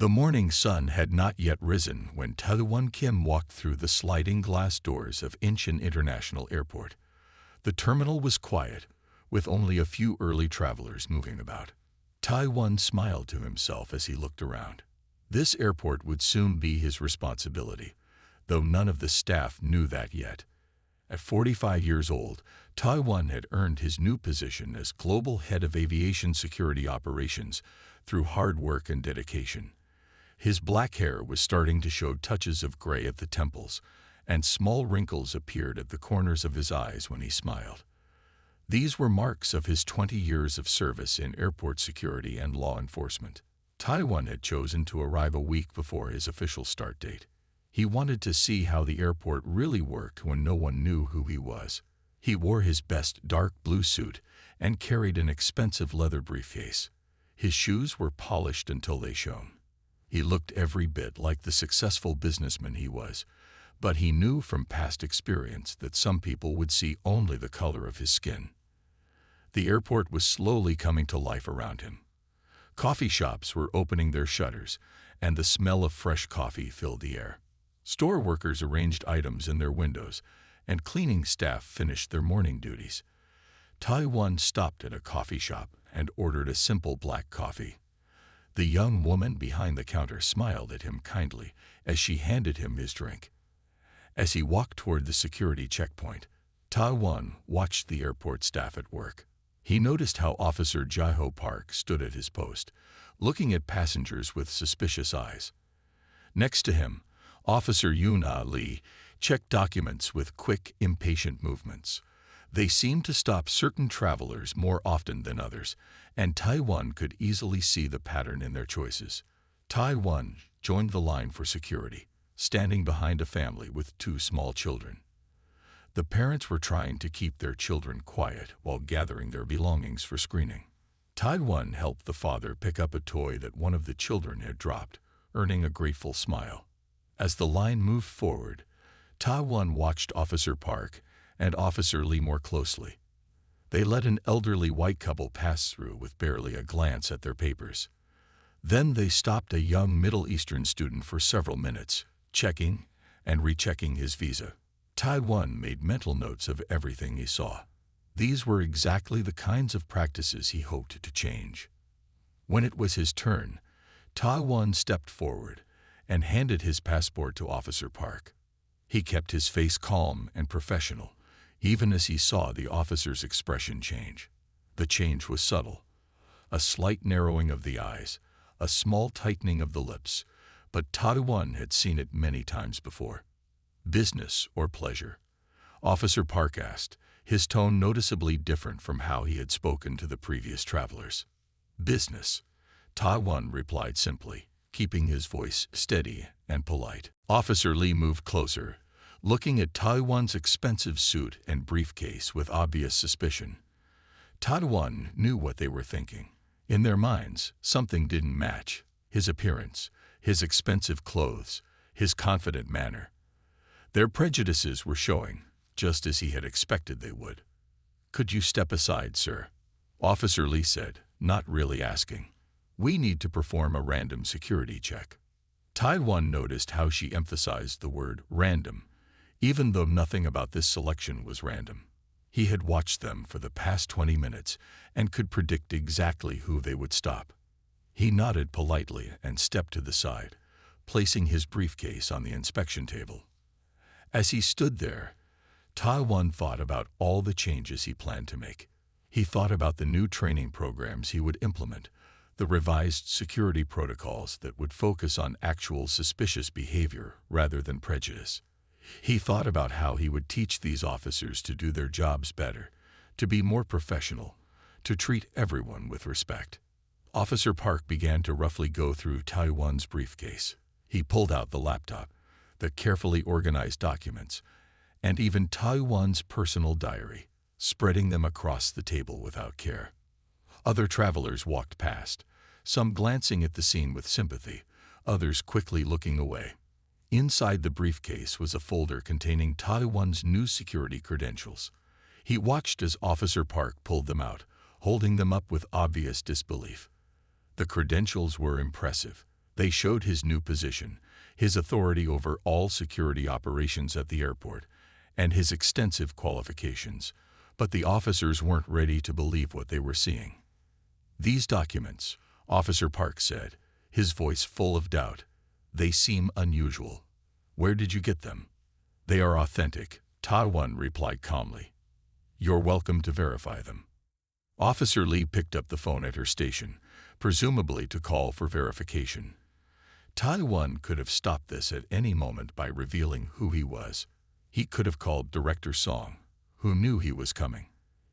The morning sun had not yet risen when Tai-Wan Kim walked through the sliding glass doors of Incheon International Airport. The terminal was quiet, with only a few early travelers moving about. Tai-Wan smiled to himself as he looked around. This airport would soon be his responsibility, though none of the staff knew that yet. At 45 years old, Tai-Wan had earned his new position as Global Head of Aviation Security Operations through hard work and dedication. His black hair was starting to show touches of gray at the temples, and small wrinkles appeared at the corners of his eyes when he smiled. These were marks of his 20 years of service in airport security and law enforcement. Tai-Wan had chosen to arrive a week before his official start date. He wanted to see how the airport really worked when no one knew who he was. He wore his best dark blue suit and carried an expensive leather briefcase. His shoes were polished until they shone. He looked every bit like the successful businessman he was, but he knew from past experience that some people would see only the color of his skin. The airport was slowly coming to life around him. Coffee shops were opening their shutters, and the smell of fresh coffee filled the air. Store workers arranged items in their windows, and cleaning staff finished their morning duties. Tai-Wan stopped at a coffee shop and ordered a simple black coffee. The young woman behind the counter smiled at him kindly as she handed him his drink. As he walked toward the security checkpoint, Tai-Wan watched the airport staff at work. He noticed how Officer Jae-ho Park stood at his post, looking at passengers with suspicious eyes. Next to him, Officer Yoon-ah Lee checked documents with quick, impatient movements. They seemed to stop certain travelers more often than others, and Tai-Wan could easily see the pattern in their choices. Tai-Wan joined the line for security, standing behind a family with 2 small children. The parents were trying to keep their children quiet while gathering their belongings for screening. Tai-Wan helped the father pick up a toy that one of the children had dropped, earning a grateful smile. As the line moved forward, Tai-Wan watched Officer Park and Officer Lee more closely. They let an elderly white couple pass through with barely a glance at their papers. Then they stopped a young Middle Eastern student for several minutes, checking and rechecking his visa. Tai-Wan made mental notes of everything he saw. These were exactly the kinds of practices he hoped to change. When it was his turn, Tai-Wan stepped forward and handed his passport to Officer Park. He kept his face calm and professional, even as he saw the officer's expression change. The change was subtle. A slight narrowing of the eyes, a small tightening of the lips, but Tai-Wan had seen it many times before. Business or pleasure? Officer Park asked, his tone noticeably different from how he had spoken to the previous travelers. Business, Tai-Wan replied simply, keeping his voice steady and polite. Officer Lee moved closer, looking at Tai-Wan's expensive suit and briefcase with obvious suspicion. Tai-Wan knew what they were thinking. In their minds, something didn't match. His appearance, his expensive clothes, his confident manner. Their prejudices were showing, just as he had expected they would. "Could you step aside, sir?" Officer Lee said, not really asking. "We need to perform a random security check." Tai-Wan noticed how she emphasized the word random, even though nothing about this selection was random. He had watched them for the past 20 minutes and could predict exactly who they would stop. He nodded politely and stepped to the side, placing his briefcase on the inspection table. As he stood there, Tai-Wan thought about all the changes he planned to make. He thought about the new training programs he would implement, the revised security protocols that would focus on actual suspicious behavior rather than prejudice. He thought about how he would teach these officers to do their jobs better, to be more professional, to treat everyone with respect. Officer Park began to roughly go through Tai-Wan's briefcase. He pulled out the laptop, the carefully organized documents, and even Tai-Wan's personal diary, spreading them across the table without care. Other travelers walked past, some glancing at the scene with sympathy, others quickly looking away. Inside the briefcase was a folder containing Tai-Wan's new security credentials. He watched as Officer Park pulled them out, holding them up with obvious disbelief. The credentials were impressive, They showed his new position, his authority over all security operations at the airport, and his extensive qualifications, but the officers weren't ready to believe what they were seeing. "These documents," Officer Park said, his voice full of doubt, "they seem unusual. Where did you get them?" "They are authentic," Ta-1 replied calmly. "You're welcome to verify them." Officer Lee picked up the phone at her station, presumably to call for verification. Ta-1 could have stopped this at any moment by revealing who he was. He could have called Director Song, who knew he was coming.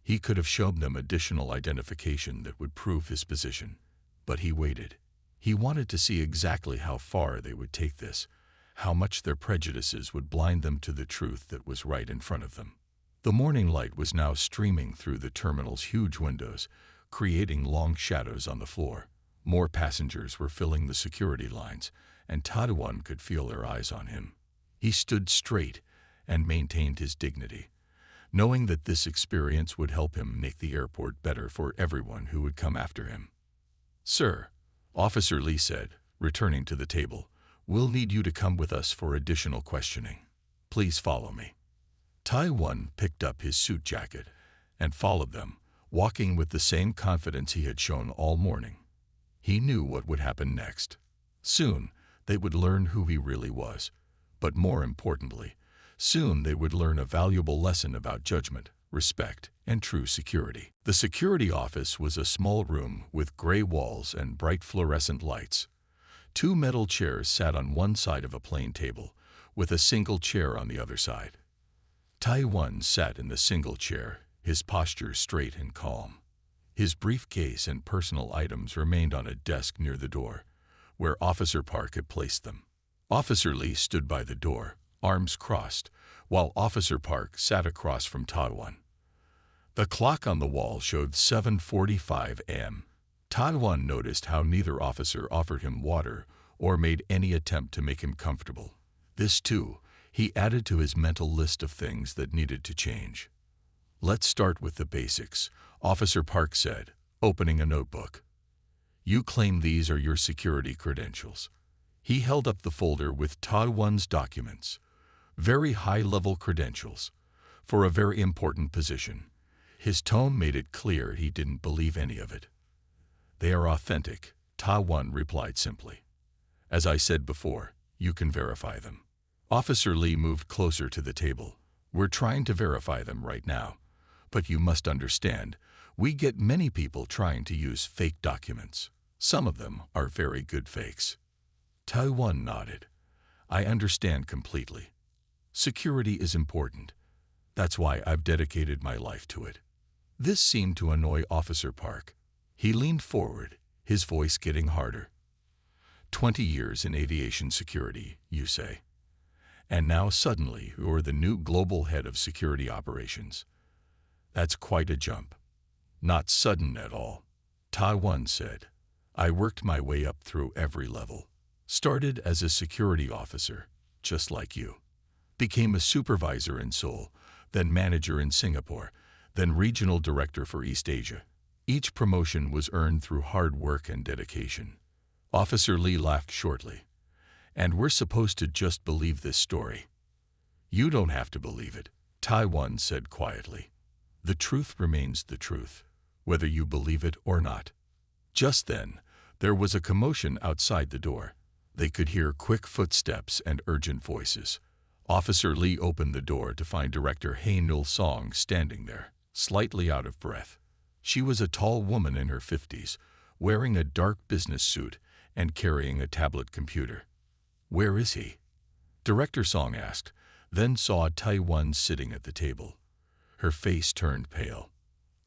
He could have shown them additional identification that would prove his position. But he waited. He wanted to see exactly how far they would take this, how much their prejudices would blind them to the truth that was right in front of them. The morning light was now streaming through the terminal's huge windows, creating long shadows on the floor. More passengers were filling the security lines, and Ta-1 could feel their eyes on him. He stood straight and maintained his dignity, knowing that this experience would help him make the airport better for everyone who would come after him. "Sir," Officer Lee said, returning to the table, "we'll need you to come with us for additional questioning. Please follow me." Ta-1 picked up his suit jacket and followed them, walking with the same confidence he had shown all morning. He knew what would happen next. Soon, they would learn who he really was. But more importantly, soon they would learn a valuable lesson about judgment, respect, and true security. The security office was a small room with gray walls and bright fluorescent lights. Two metal chairs sat on one side of a plain table, with a single chair on the other side. Ta-1 sat in the single chair, his posture straight and calm. His briefcase and personal items remained on a desk near the door, where Officer Park had placed them. Officer Lee stood by the door, arms crossed, while Officer Park sat across from Ta-1. The clock on the wall showed 7:45 a.m. Ta-1 noticed how neither officer offered him water or made any attempt to make him comfortable. This, too, he added to his mental list of things that needed to change. "Let's start with the basics," Officer Park said, opening a notebook. "You claim these are your security credentials." He held up the folder with Ta-1's documents. Very high-level credentials, for a very important position. His tone made it clear he didn't believe any of it. "They are authentic," Ta-1 replied simply. "As I said before, you can verify them." Officer Lee moved closer to the table. "We're trying to verify them right now. But you must understand, we get many people trying to use fake documents. Some of them are very good fakes." Ta-1 nodded. "I understand completely. Security is important. That's why I've dedicated my life to it." This seemed to annoy Officer Park. He leaned forward, his voice getting harder. 20 years in aviation security, you say. And now suddenly you're the new global head of security operations. That's quite a jump. Not sudden at all, Ta-1 said. I worked my way up through every level. Started as a security officer, just like you. Became a supervisor in Seoul, then manager in Singapore, then regional director for East Asia. Each promotion was earned through hard work and dedication. Officer Lee laughed shortly. And we're supposed to just believe this story. You don't have to believe it, Ta-1 said quietly. The truth remains the truth, whether you believe it or not. Just then, there was a commotion outside the door. They could hear quick footsteps and urgent voices. Officer Lee opened the door to find Director Hae-Nul Song standing there, slightly out of breath. She was a tall woman in her 50s, wearing a dark business suit and carrying a tablet computer. Where is he? Director Song asked, then saw Ta-1 sitting at the table. Her face turned pale.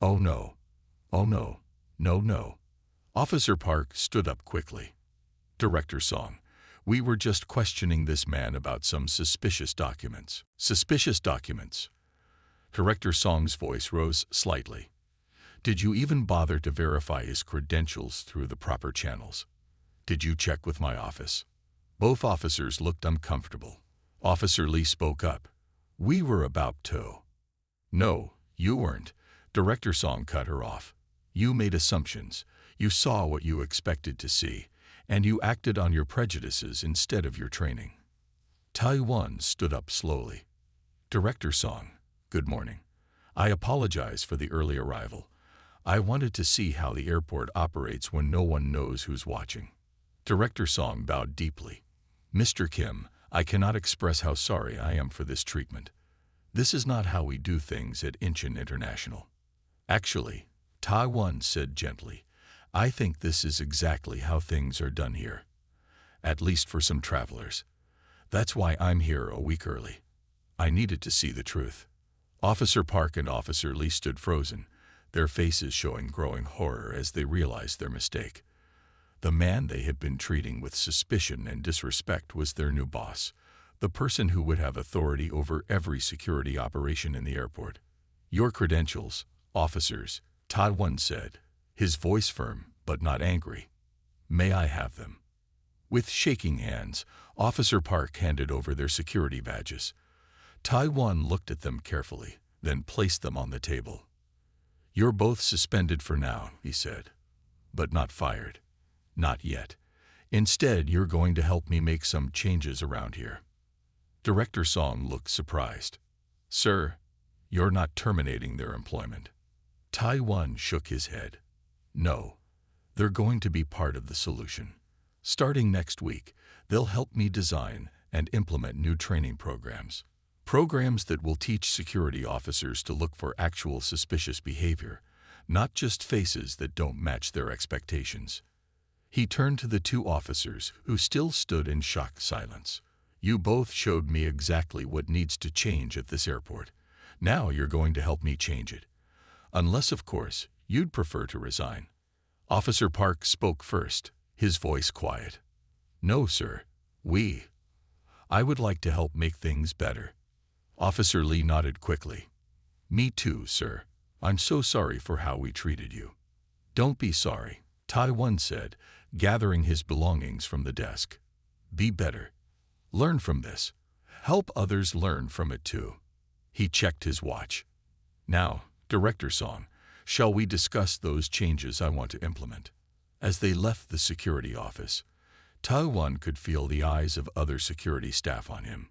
Oh no. Oh no. No, no. Officer Park stood up quickly. Director Song, we were just questioning this man about some suspicious documents. Suspicious documents. Director Song's voice rose slightly. Did you even bother to verify his credentials through the proper channels? Did you check with my office? Both officers looked uncomfortable. Officer Lee spoke up. We were about to. No, you weren't. Director Song cut her off. You made assumptions. You saw what you expected to see, and you acted on your prejudices instead of your training. Tai-1 stood up slowly. Director Song, good morning. I apologize for the early arrival. I wanted to see how the airport operates when no one knows who's watching. Director Song bowed deeply. Mr. Kim, I cannot express how sorry I am for this treatment. This is not how we do things at Incheon International. Actually, Tai-1 said gently, I think this is exactly how things are done here. At least for some travelers. That's why I'm here a week early. I needed to see the truth. Officer Park and Officer Lee stood frozen, their faces showing growing horror as they realized their mistake. The man they had been treating with suspicion and disrespect was their new boss, the person who would have authority over every security operation in the airport. Your credentials, officers, Tai-1 said, his voice firm but not angry. May I have them? With shaking hands, Officer Park handed over their security badges. Tai-1 looked at them carefully, then placed them on the table. You're both suspended for now, he said, but not fired. Not yet. Instead, you're going to help me make some changes around here. Director Song looked surprised. Sir, you're not terminating their employment. Tai-1 shook his head. No, they're going to be part of the solution. Starting next week, they'll help me design and implement new training programs. Programs that will teach security officers to look for actual suspicious behavior, not just faces that don't match their expectations. He turned to the two officers who still stood in shocked silence. You both showed me exactly what needs to change at this airport. Now you're going to help me change it. Unless, of course, you'd prefer to resign. Officer Park spoke first, his voice quiet. No, sir. I would like to help make things better. Officer Lee nodded quickly. Me too, sir. I'm so sorry for how we treated you. Don't be sorry, Tai-1 said, gathering his belongings from the desk. Be better. Learn from this. Help others learn from it too. He checked his watch. Now, Director Song, shall we discuss those changes I want to implement? As they left the security office, Tai-1 could feel the eyes of other security staff on him.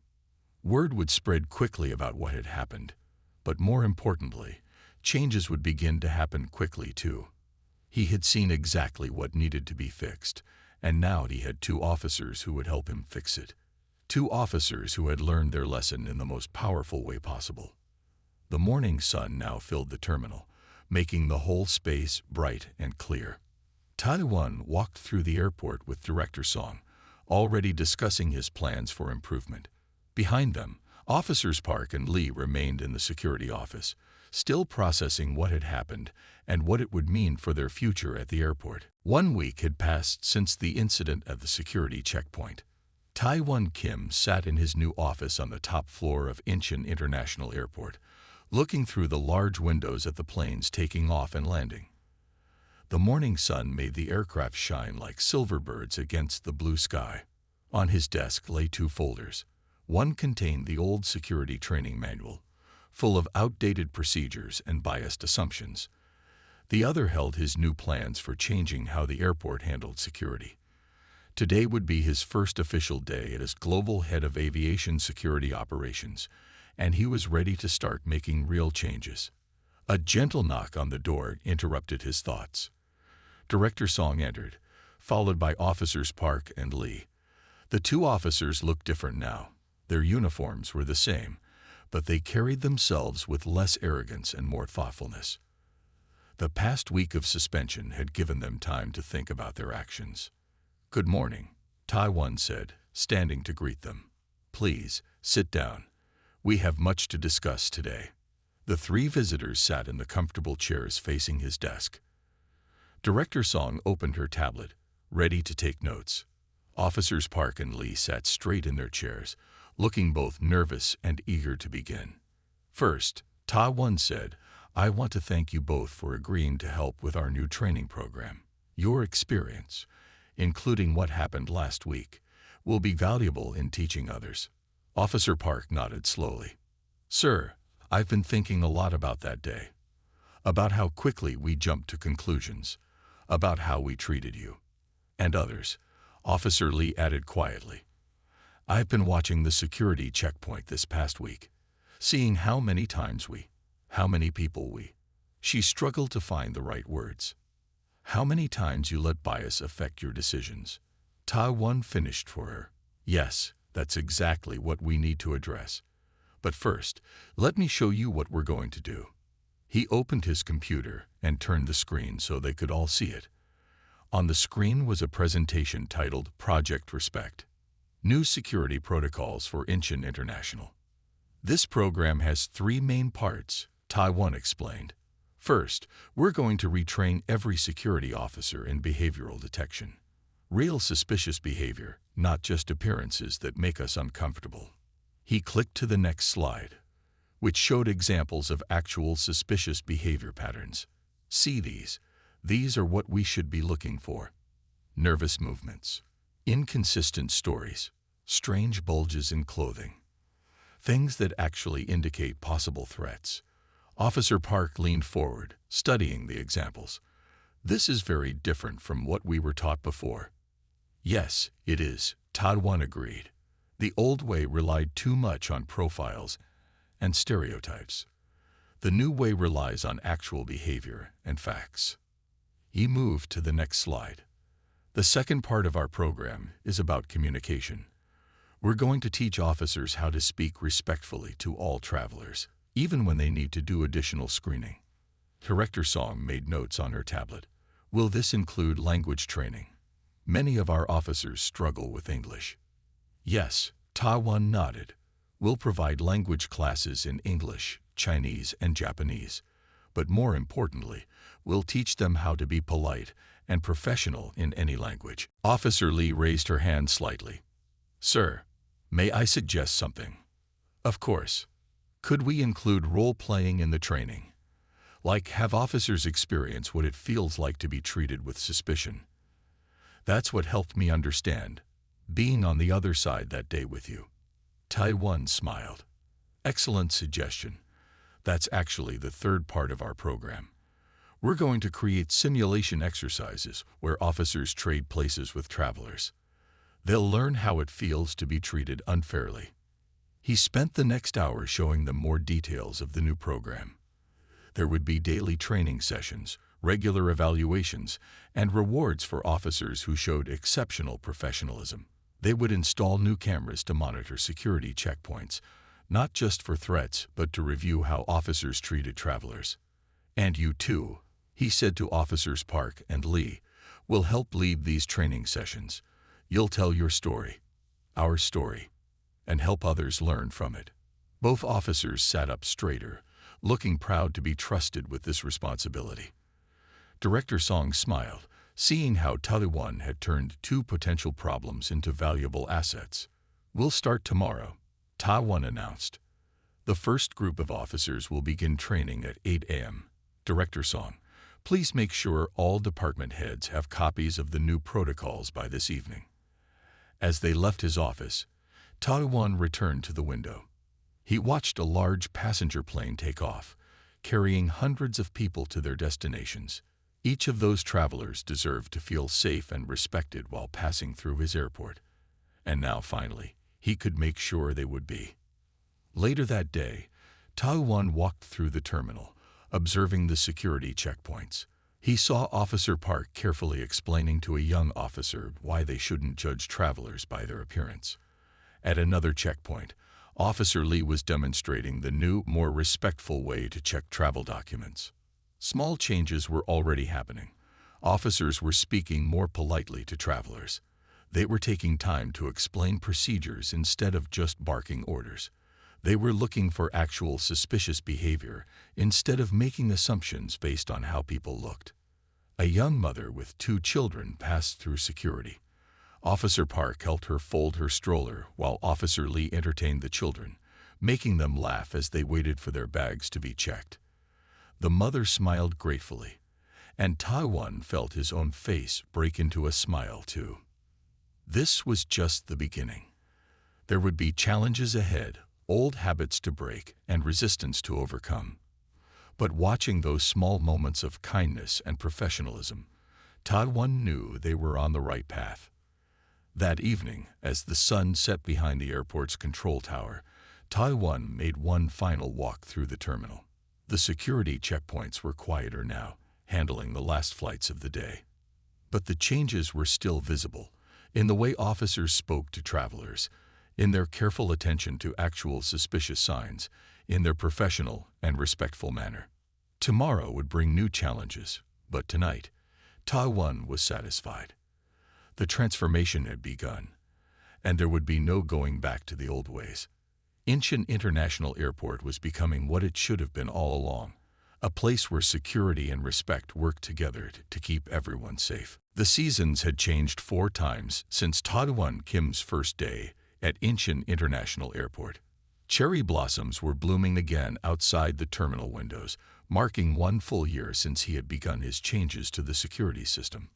Word would spread quickly about what had happened, but more importantly, changes would begin to happen quickly too. He had seen exactly what needed to be fixed, and now he had two officers who would help him fix it. Two officers who had learned their lesson in the most powerful way possible. The morning sun now filled the terminal, making the whole space bright and clear. Tai-1 walked through the airport with Director Song, already discussing his plans for improvement. Behind them, Officers Park and Lee remained in the security office, still processing what had happened and what it would mean for their future at the airport. 1 week had passed since the incident at the security checkpoint. Tai-1 Kim sat in his new office on the top floor of Incheon International Airport, looking through the large windows at the planes taking off and landing. The morning sun made the aircraft shine like silver birds against the blue sky. On his desk lay two folders. One contained the old security training manual, full of outdated procedures and biased assumptions. The other held his new plans for changing how the airport handled security. Today would be his first official day as global head of aviation security operations, and he was ready to start making real changes. A gentle knock on the door interrupted his thoughts. Director Song entered, followed by Officers Park and Lee. The two officers looked different now. Their uniforms were the same, but they carried themselves with less arrogance and more thoughtfulness. The past week of suspension had given them time to think about their actions. Good morning, Tai-1 said, standing to greet them. Please, sit down. We have much to discuss today. The three visitors sat in the comfortable chairs facing his desk. Director Song opened her tablet, ready to take notes. Officers Park and Lee sat straight in their chairs, looking both nervous and eager to begin. First, Tai-1 said, I want to thank you both for agreeing to help with our new training program. Your experience, including what happened last week, will be valuable in teaching others. Officer Park nodded slowly. Sir, I've been thinking a lot about that day. About how quickly we jumped to conclusions. About how we treated you. And others. Officer Lee added quietly. I've been watching the security checkpoint this past week, seeing how many times how many people She struggled to find the right words. How many times you let bias affect your decisions? Ta-1 finished for her. Yes, that's exactly what we need to address. But first, let me show you what we're going to do. He opened his computer and turned the screen so they could all see it. On the screen was a presentation titled Project Respect, New Security Protocols for Incheon International. This program has 3 main parts, Ta-1 explained. First, we're going to retrain every security officer in behavioral detection. Real suspicious behavior, not just appearances that make us uncomfortable. He clicked to the next slide, which showed examples of actual suspicious behavior patterns. See these. These are what we should be looking for. Nervous movements, inconsistent stories, strange bulges in clothing. Things that actually indicate possible threats. Officer Park leaned forward, studying the examples. This is very different from what we were taught before. Yes, it is, Ta-1 agreed. The old way relied too much on profiles and stereotypes. The new way relies on actual behavior and facts. He moved to the next slide. The second part of our program is about communication. We're going to teach officers how to speak respectfully to all travelers, even when they need to do additional screening. Director Song made notes on her tablet. Will this include language training? Many of our officers struggle with English. Yes, Ta-1 nodded. We'll provide language classes in English, Chinese, and Japanese. But more importantly, we'll teach them how to be polite and professional in any language. Officer Lee raised her hand slightly. Sir, may I suggest something? Of course. Could we include role-playing in the training? Like have officers experience what it feels like to be treated with suspicion. That's what helped me understand, being on the other side that day with you. Ta-1 smiled. Excellent suggestion. That's actually the third part of our program. We're going to create simulation exercises where officers trade places with travelers. They'll learn how it feels to be treated unfairly. He spent the next hour showing them more details of the new program. There would be daily training sessions, regular evaluations, and rewards for officers who showed exceptional professionalism. They would install new cameras to monitor security checkpoints, not just for threats, but to review how officers treated travelers. And you too, he said to Officers Park and Lee, will help lead these training sessions. You'll tell your story, our story, and help others learn from it. Both officers sat up straighter, looking proud to be trusted with this responsibility. Director Song smiled, seeing how Ta-1 had turned 2 potential problems into valuable assets. We'll start tomorrow, Ta-1 announced. The first group of officers will begin training at 8 a.m. Director Song, please make sure all department heads have copies of the new protocols by this evening. As they left his office, Ta-1 returned to the window. He watched a large passenger plane take off, carrying hundreds of people to their destinations. Each of those travelers deserved to feel safe and respected while passing through his airport. And now, finally, he could make sure they would be. Later that day, Ta-1 walked through the terminal, observing the security checkpoints. He saw Officer Park carefully explaining to a young officer why they shouldn't judge travelers by their appearance. At another checkpoint, Officer Lee was demonstrating the new, more respectful way to check travel documents. Small changes were already happening. Officers were speaking more politely to travelers. They were taking time to explain procedures instead of just barking orders. They were looking for actual suspicious behavior instead of making assumptions based on how people looked. A young mother with 2 children passed through security. Officer Park helped her fold her stroller while Officer Lee entertained the children, making them laugh as they waited for their bags to be checked. The mother smiled gratefully, and Ta-1 felt his own face break into a smile too. This was just the beginning. There would be challenges ahead, old habits to break, and resistance to overcome. But watching those small moments of kindness and professionalism, Ta-1 knew they were on the right path. That evening, as the sun set behind the airport's control tower, Taiwan made one final walk through the terminal. The security checkpoints were quieter now, handling the last flights of the day. But the changes were still visible, in the way officers spoke to travelers, in their careful attention to actual suspicious signs, in their professional and respectful manner. Tomorrow would bring new challenges, but tonight, Taiwan was satisfied. The transformation had begun, and there would be no going back to the old ways. Incheon International Airport was becoming what it should have been all along, a place where security and respect worked together to keep everyone safe. The seasons had changed 4 times since Taiwan Kim's first day at Incheon International Airport. Cherry blossoms were blooming again outside the terminal windows, marking 1 full year since he had begun his changes to the security system.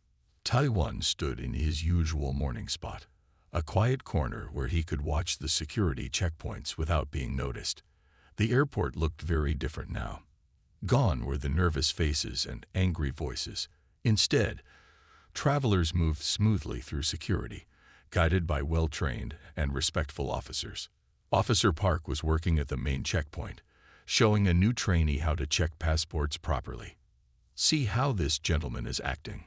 Taiwan stood in his usual morning spot, a quiet corner where he could watch the security checkpoints without being noticed. The airport looked very different now. Gone were the nervous faces and angry voices. Instead, travelers moved smoothly through security, guided by well-trained and respectful officers. Officer Park was working at the main checkpoint, showing a new trainee how to check passports properly. "See how this gentleman is acting,"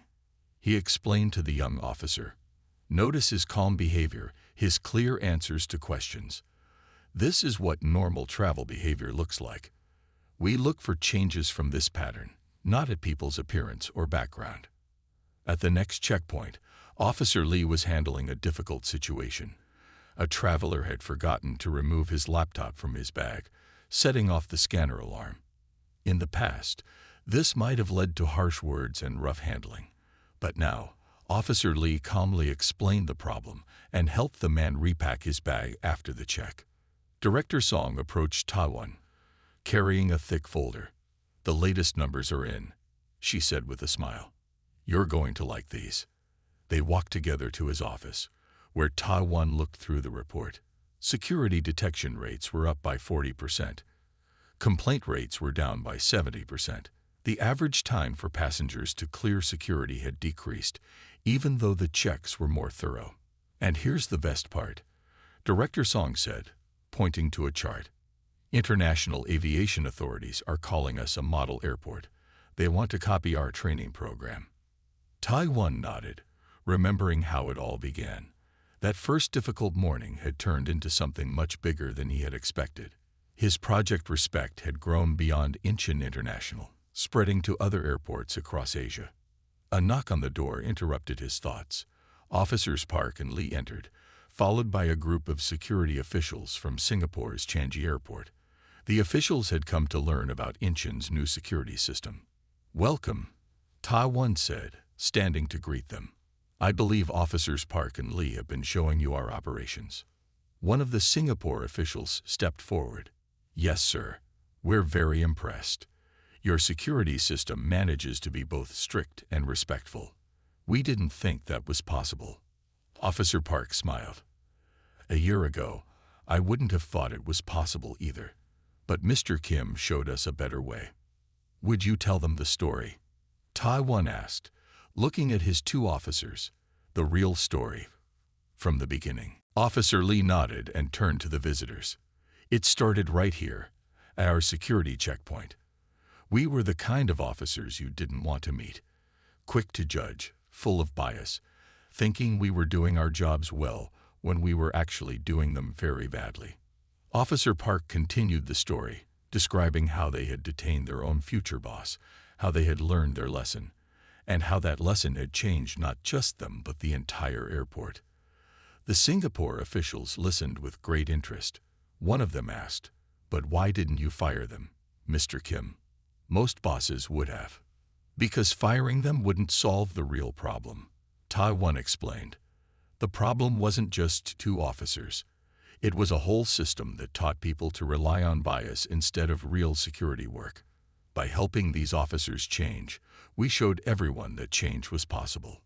he explained to the young officer. "Notice his calm behavior, his clear answers to questions. This is what normal travel behavior looks like. We look for changes from this pattern, not at people's appearance or background." At the next checkpoint, Officer Lee was handling a difficult situation. A traveler had forgotten to remove his laptop from his bag, setting off the scanner alarm. In the past, this might have led to harsh words and rough handling. But now, Officer Lee calmly explained the problem and helped the man repack his bag after the check. Director Song approached Taiwan, carrying a thick folder. "The latest numbers are in," she said with a smile. "You're going to like these." They walked together to his office, where Taiwan looked through the report. Security detection rates were up by 40%. Complaint rates were down by 70%. The average time for passengers to clear security had decreased, even though the checks were more thorough. "And here's the best part," Director Song said, pointing to a chart. "International aviation authorities are calling us a model airport. They want to copy our training program." Taiwan nodded, remembering how it all began. That first difficult morning had turned into something much bigger than he had expected. His Project Respect had grown beyond Incheon International, spreading to other airports across Asia. A knock on the door interrupted his thoughts. Officers Park and Lee entered, followed by a group of security officials from Singapore's Changi Airport. The officials had come to learn about Incheon's new security system. "Welcome," Taiwan said, standing to greet them. "I believe Officers Park and Lee have been showing you our operations." One of the Singapore officials stepped forward. "Yes, sir. We're very impressed. Your security system manages to be both strict and respectful. We didn't think that was possible." Officer Park smiled. "A year ago, I wouldn't have thought it was possible either. But Mr. Kim showed us a better way." "Would you tell them the story?" Taiwan asked, looking at his 2 officers. "The real story, from the beginning." Officer Lee nodded and turned to the visitors. "It started right here, at our security checkpoint. We were the kind of officers you didn't want to meet. Quick to judge, full of bias, thinking we were doing our jobs well when we were actually doing them very badly." Officer Park continued the story, describing how they had detained their own future boss, how they had learned their lesson, and how that lesson had changed not just them but the entire airport. The Singapore officials listened with great interest. One of them asked, "But why didn't you fire them, Mr. Kim?" "Most bosses would have. Because firing them wouldn't solve the real problem," Taiwan explained. "The problem wasn't just 2 officers. It was a whole system that taught people to rely on bias instead of real security work. By helping these officers change, we showed everyone that change was possible."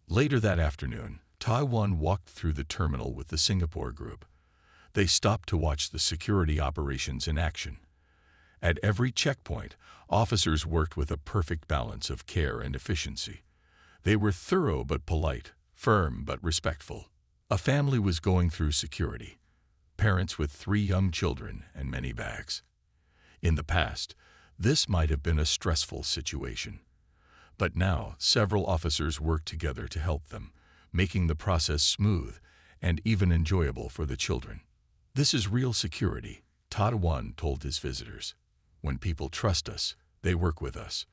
Later that afternoon, Taiwan walked through the terminal with the Singapore group. They stopped to watch the security operations in action. At every checkpoint, officers worked with a perfect balance of care and efficiency. They were thorough but polite, firm but respectful. A family was going through security, parents with 3 young children and many bags. In the past, this might have been a stressful situation. But now, several officers worked together to help them, making the process smooth and even enjoyable for the children. This is real security, Taiwan told his visitors. When people trust us, they work with us.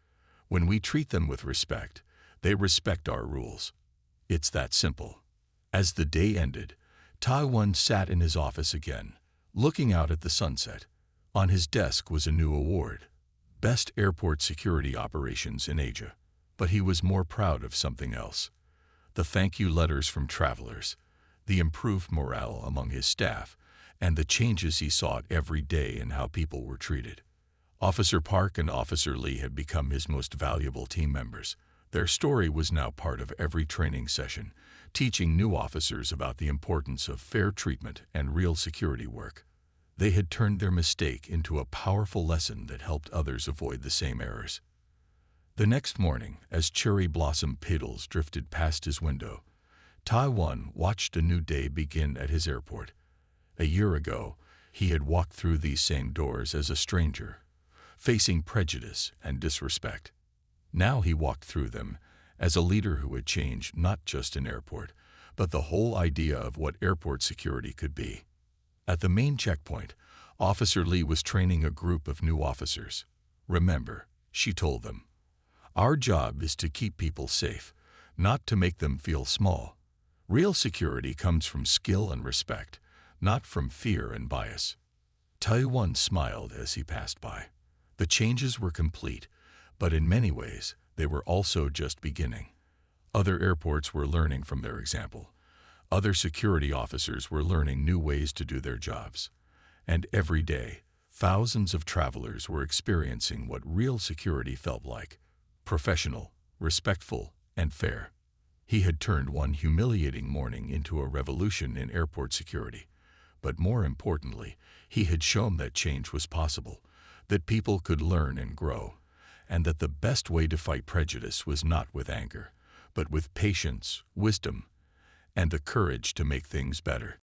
When we treat them with respect, they respect our rules. It's that simple. As the day ended, Taiwan sat in his office again, looking out at the sunset. On his desk was a new award, Best Airport Security Operations in Asia. But he was more proud of something else. The thank you letters from travelers, the improved morale among his staff, and the changes he saw every day in how people were treated. Officer Park and Officer Lee had become his most valuable team members. Their story was now part of every training session, teaching new officers about the importance of fair treatment and real security work. They had turned their mistake into a powerful lesson that helped others avoid the same errors. The next morning, as cherry blossom petals drifted past his window, Taiwan watched a new day begin at his airport. A year ago, he had walked through these same doors as a stranger, facing prejudice and disrespect. Now he walked through them as a leader who had changed not just an airport, but the whole idea of what airport security could be. At the main checkpoint, Officer Lee was training a group of new officers. Remember, she told them, our job is to keep people safe, not to make them feel small. Real security comes from skill and respect, not from fear and bias. Taiwan smiled as he passed by. The changes were complete, but in many ways, they were also just beginning. Other airports were learning from their example. Other security officers were learning new ways to do their jobs. And every day, thousands of travelers were experiencing what real security felt like. Professional, respectful, and fair. He had turned one humiliating morning into a revolution in airport security. But more importantly, he had shown that change was possible, that people could learn and grow, and that the best way to fight prejudice was not with anger, but with patience, wisdom, and the courage to make things better.